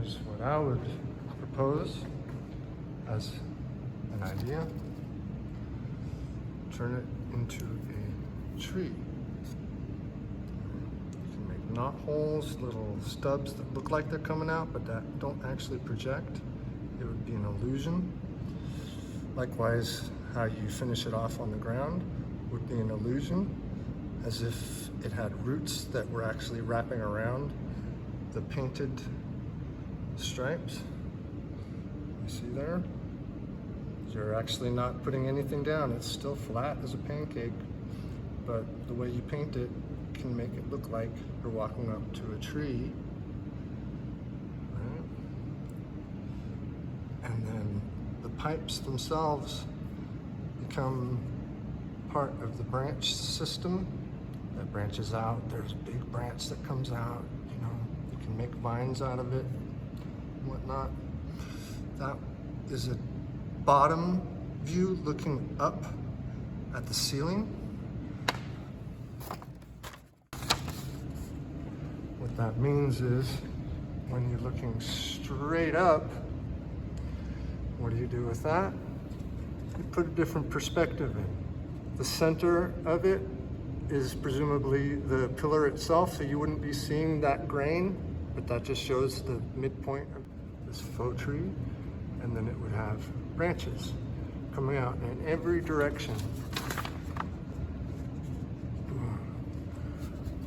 here's what I would propose as an idea. Turn it into a tree. You can make knot holes, little stubs that look like they're coming out, but that don't actually project. It would be an illusion. Likewise, how you finish it off on the ground would be an illusion, as if it had roots that were actually wrapping around the painted stripes. You see there? You're actually not putting anything down. It's still flat as a pancake, but the way you paint it can make it look like you're walking up to a tree. Right? And then the pipes themselves become part of the branch system that branches out. There's a big branch that comes out, you know, you can make vines out of it and whatnot. That is a bottom view looking up at the ceiling. What that means is when you're looking straight up, what do you do with that? You put a different perspective in. The center of it is presumably the pillar itself, so you wouldn't be seeing that grain, but that just shows the midpoint of this faux tree. And then it would have branches coming out in every direction. Boom,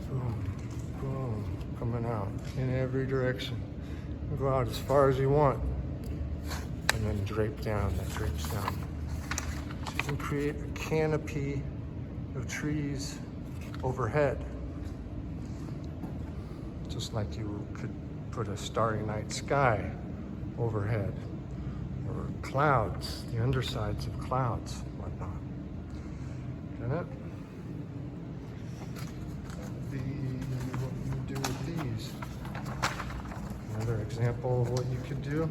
boom, boom, coming out in every direction. You go out as far as you want, and then drape down, that drapes down. So you can create a canopy of trees overhead, just like you could put a starry night sky overhead, or clouds, the undersides of clouds, whatnot. Get it? What you do with these. Another example of what you could do.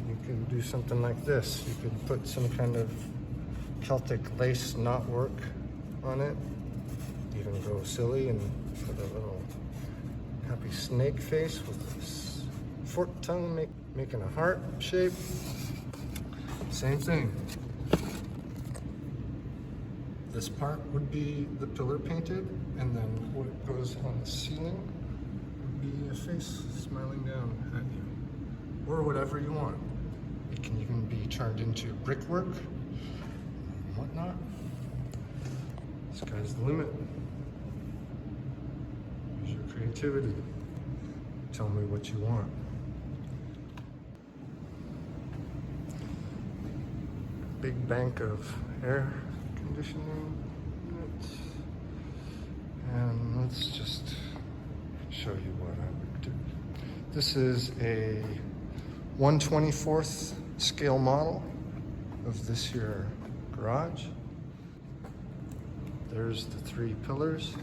You could do something like this. You could put some kind of Celtic lace knotwork on it. Even go silly and put a little happy snake face with this forked tongue making a heart shape. Same thing. This part would be the pillar painted, and then what goes on the ceiling would be a face smiling down at you, or whatever you want. It can even be turned into brickwork and whatnot. Sky's the limit. Use your creativity. Tell me what you want. Big bank of air conditioning units. And let's just show you what I would do. This is a 1/24th scale model of this here garage. There's the three pillars,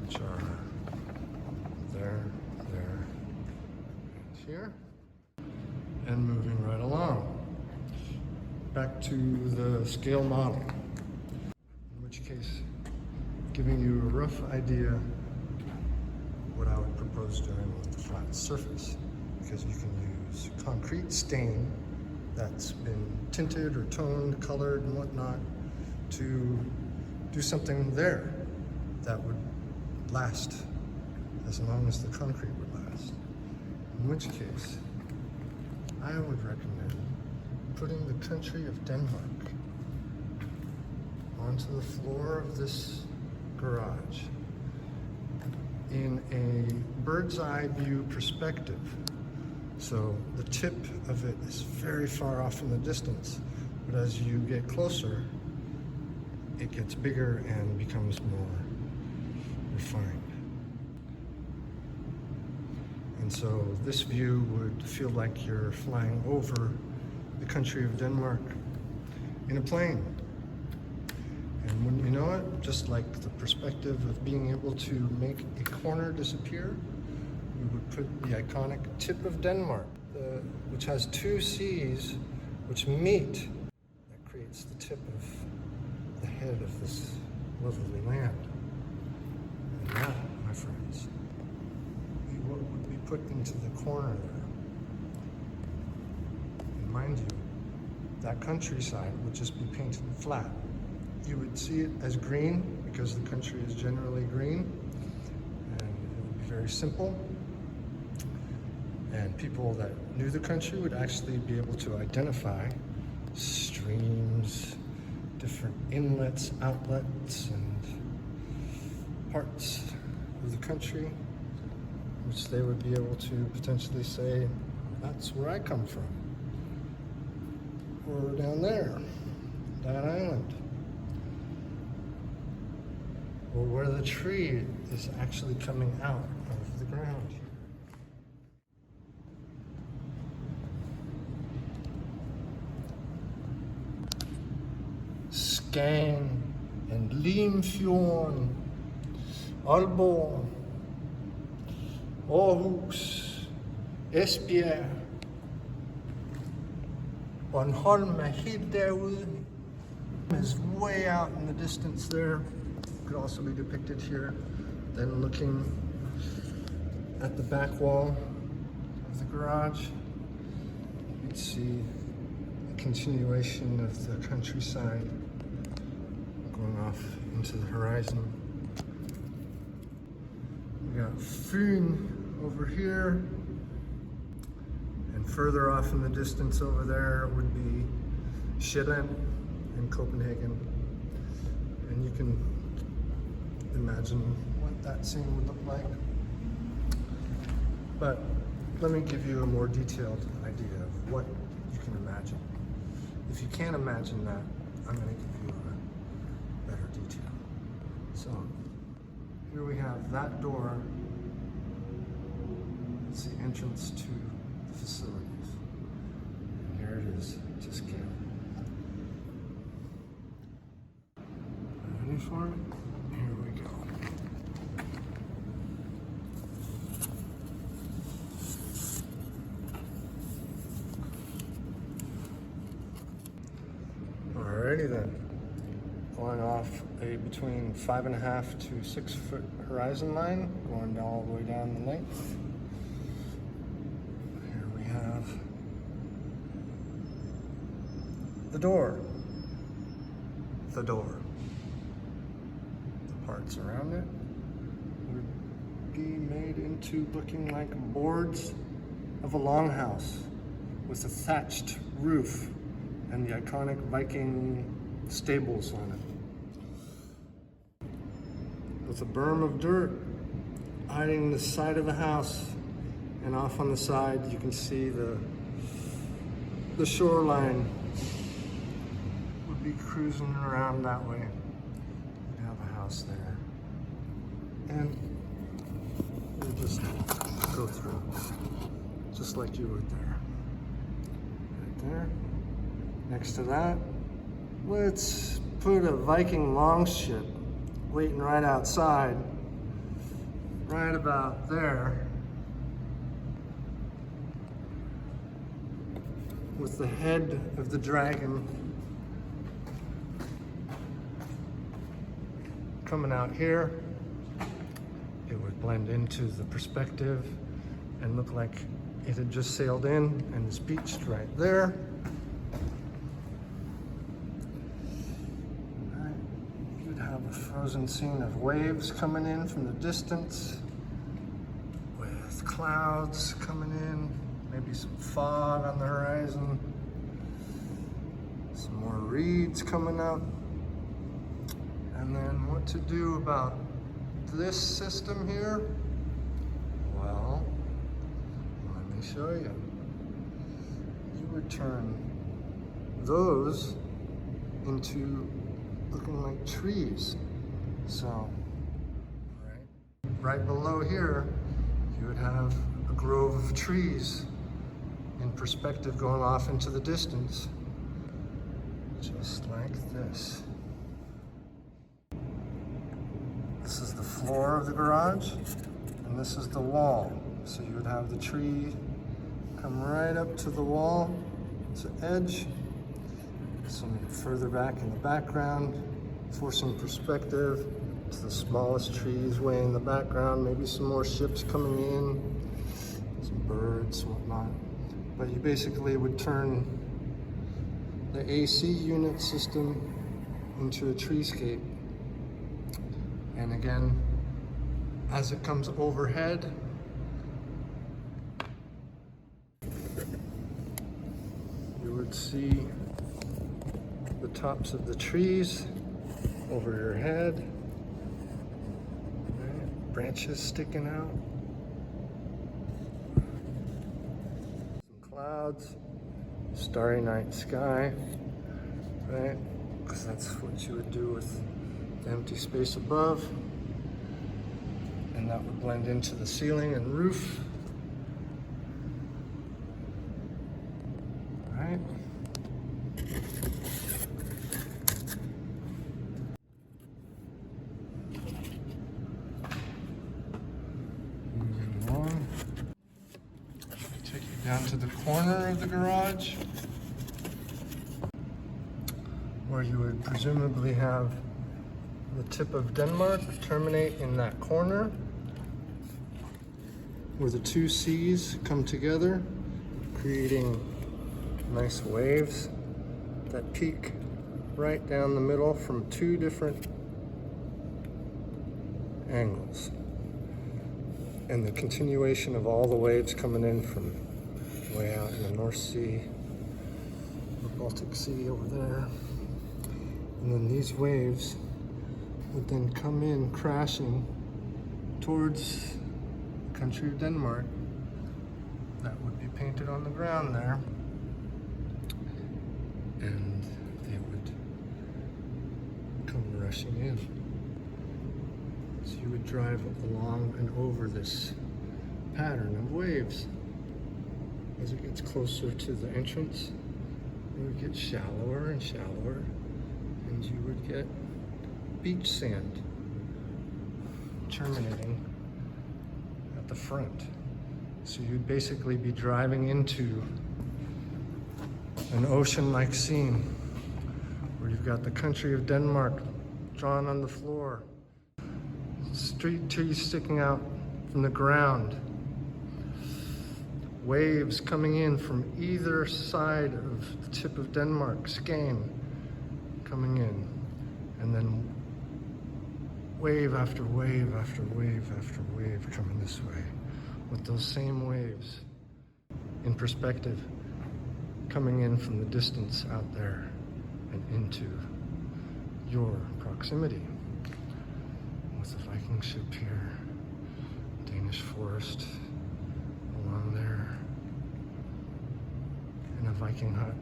which are there, and here. And moving right along. Back to the scale model, in which case, giving you a rough idea what I would propose doing with the flat surface, because you can use concrete stain that's been tinted or toned, colored and whatnot to do something there that would last as long as the concrete would last. In which case, I would recommend putting the country of Denmark onto the floor of this garage in a bird's eye view perspective. So the tip of it is very far off in the distance, but as you get closer, it gets bigger and becomes more refined. And so this view would feel like you're flying over the country of Denmark in a plane. And wouldn't you know it, just like the perspective of being able to make a corner disappear, we would put the iconic tip of Denmark, which has two seas which meet. That creates the tip of the head of this lovely land. And that, my friends, would be what would be put into the corner there. And mind you, that countryside would just be painted flat. You would see it as green because the country is generally green, and it would be very simple. And people that knew the country would actually be able to identify streams, different inlets, outlets, and parts of the country, which they would be able to potentially say, that's where I come from. Or down there, that island. Or where the tree is actually coming out of the ground here. Skåne and Limfjorden, Aalborg, Aarhus, Esbjerg, Bornholm er helt derude. Is way out in the distance there. Could also be depicted here. Then looking at the back wall of the garage, you'd see a continuation of the countryside going off into the horizon. We got Fyn over here, and further off in the distance over there would be Sjælland and Copenhagen. And you can imagine what that scene would look like. But let me give you a more detailed idea of what you can imagine. If you can't imagine that, I'm going to give you a better detail. So here we have that door. It's the entrance to the facilities. And here it is to scale. Ready for it? Here we go. Alrighty then. Going off a between 5.5 to 6 foot horizon line, going all the way down the length. Here we have the door. The door. The parts around it would be made into looking like boards of a longhouse with a thatched roof and the iconic Viking stables on it. With a berm of dirt hiding the side of the house, and off on the side you can see the shoreline would be cruising around that way. You'd have a house there. And you just go through, just like you would there. Right there. Next to that, let's put a Viking longship waiting right outside, right about there, with the head of the dragon coming out here. It would blend into the perspective and look like it had just sailed in and is beached right there. A frozen scene of waves coming in from the distance with clouds coming in, maybe some fog on the horizon, some more reeds coming up. And then what to do about this system here? Well, let me show you. You would turn those into looking like trees. So right below here you would have a grove of trees in perspective going off into the distance, just like this. This is the floor of the garage and this is the wall. So you would have the tree come right up to the wall, to edge. Some further back in the background for some perspective to the smallest trees way in the background, maybe some more ships coming in, some birds, whatnot. But you basically would turn the AC unit system into a treescape. And again, as it comes overhead, you would see the tops of the trees over your head, right? Branches sticking out, some clouds, starry night sky, right? Because that's what you would do with the empty space above, and that would blend into the ceiling and roof, right? Moving along, take you down to the corner of the garage, where you would presumably have the tip of Denmark terminate in that corner, where the two seas come together, creating nice waves that peak right down the middle from two different angles. And the continuation of all the waves coming in from way out in the North Sea, the Baltic Sea over there. And then these waves would then come in crashing towards the country of Denmark. That would be painted on the ground there. And they would come rushing in. So you would drive along and over this pattern of waves. As it gets closer to the entrance, it would get shallower and shallower, and you would get beach sand terminating at the front. So you'd basically be driving into an ocean-like scene where you've got the country of Denmark drawn on the floor, street trees sticking out from the ground, waves coming in from either side of the tip of Denmark, Skane, coming in, and then wave after wave after wave after wave coming this way, with those same waves in perspective coming in from the distance out there and into your proximity. With the Viking ship here, Danish forest along there, and a Viking hut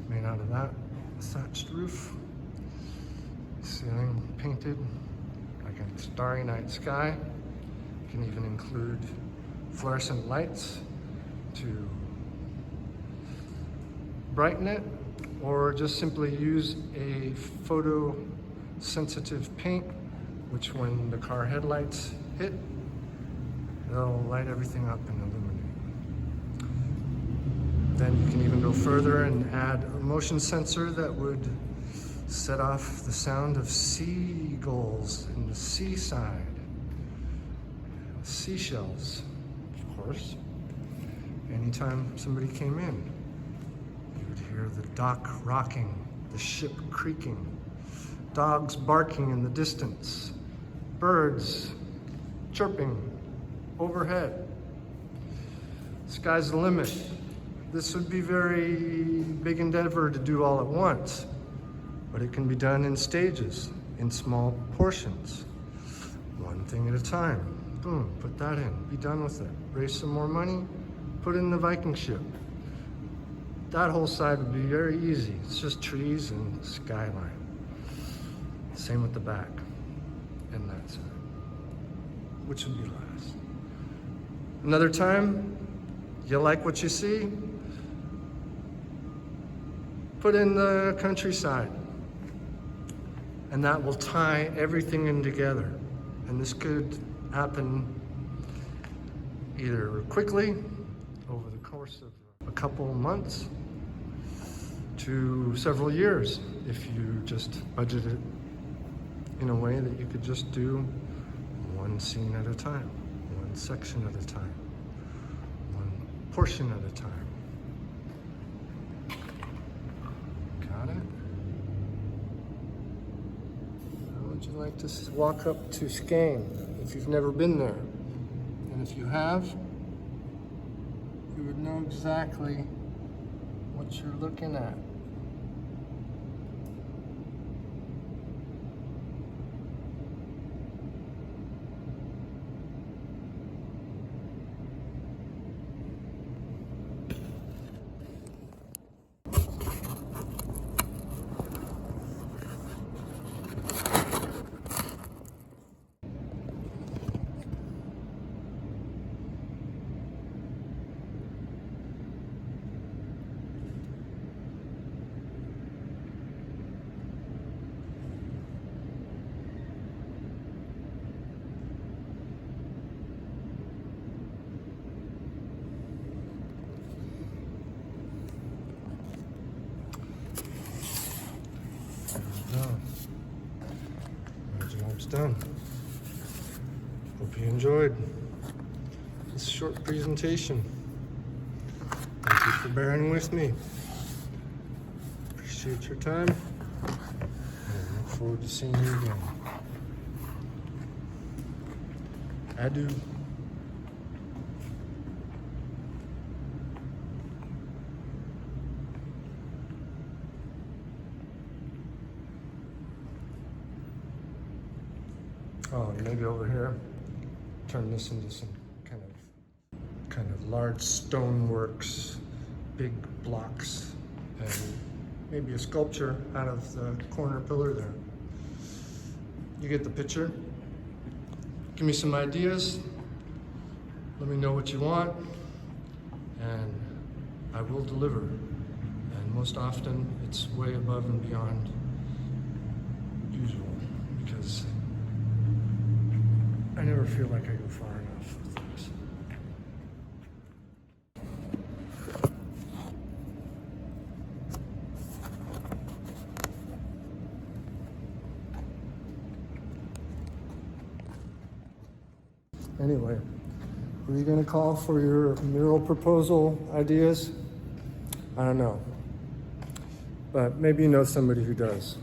made out of that, thatched roof, ceiling painted like a starry night sky. You can even include fluorescent lights to brighten it, or just simply use a photosensitive paint, which when the car headlights hit, it'll light everything up and illuminate. Then you can even go further and add a motion sensor that would set off the sound of seagulls in the seaside. Seashells, of course. Anytime somebody came in, you would hear the dock rocking, the ship creaking, dogs barking in the distance, birds chirping overhead. Sky's the limit. This would be a very big endeavor to do all at once, but it can be done in stages, in small portions, one thing at a time. Boom, put that in, be done with it. Raise some more money, put in the Viking ship. That whole side would be very easy. It's just trees and skyline. Same with the back and that side, which would be last. Another time, you like what you see, put in the countryside, and that will tie everything in together. And this could happen either quickly, over the course of a couple months, to several years, if you just budget it in a way that you could just do one scene at a time, one section at a time. portion at a time. Got it? How would you like to walk up to Skane if you've never been there? And if you have, you would know exactly what you're looking at. Job's done. Hope you enjoyed this short presentation. Thank you for bearing with me. Appreciate your time, and I look forward to seeing you again. Adieu. Oh, and maybe over here, turn this into some kind of large stoneworks, big blocks, and maybe a sculpture out of the corner pillar there. You get the picture? Give me some ideas. Let me know what you want, and I will deliver. And most often, it's way above and beyond usual, because I never feel like I go far enough with things. Anyway, who are you going to call for your mural proposal ideas? I don't know. But maybe you know somebody who does.